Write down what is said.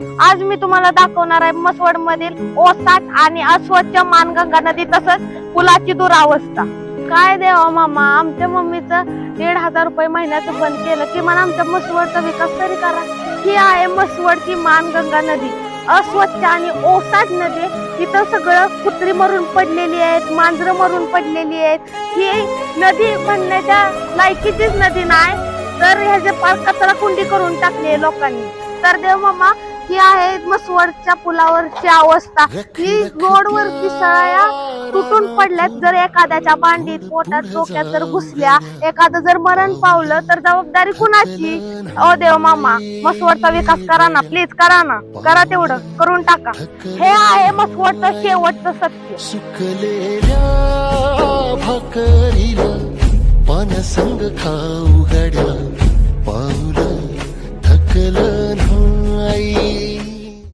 आज मी तुम्हाला दाखवणार आहे मसवड मधील ओसाट आणि अस्वच्छ मानगंगा नदी तसंच पुलाची दुरावस्था। काय देवा मामा, आमच्या मम्मीचं 1,500 रुपये महिन्याचं बंद केलं, किमान आमच्या मसवडचा विकास तरी करा। ही आहे मसवडची मानगंगा नदी, अस्वच्छ आणि ओसाट नदी। इथं सगळं कुत्री मरून पडलेली आहेत, मांजरं मरून पडलेली आहेत। ही नदी म्हणण्याच्या लायकीचीच नदी नाही, तर ह्याचे पार कचरा कुंडी करून टाकली लोकांनी। तर देव मामा, ही आहे मसवडच्या पुलावरची अवस्था। ही रोडवरती सळया तुटून पडल्यात, जर एखाद्याच्या बांडीत, पोटात, डोक्यात जर घुसल्या, एखादं जर मरण पावलं तर जबाबदारी कुणाची? ओ देव मामा, मसवडचा विकास करा ना, प्लीज करा ना, करा तेवढं, करून टाका। हे आहे मसवडचं शेवटचं सत्य। सुकलेल्या भाकरीला पाण्यासंग खाऊ गड्या, पाऊलं थकलं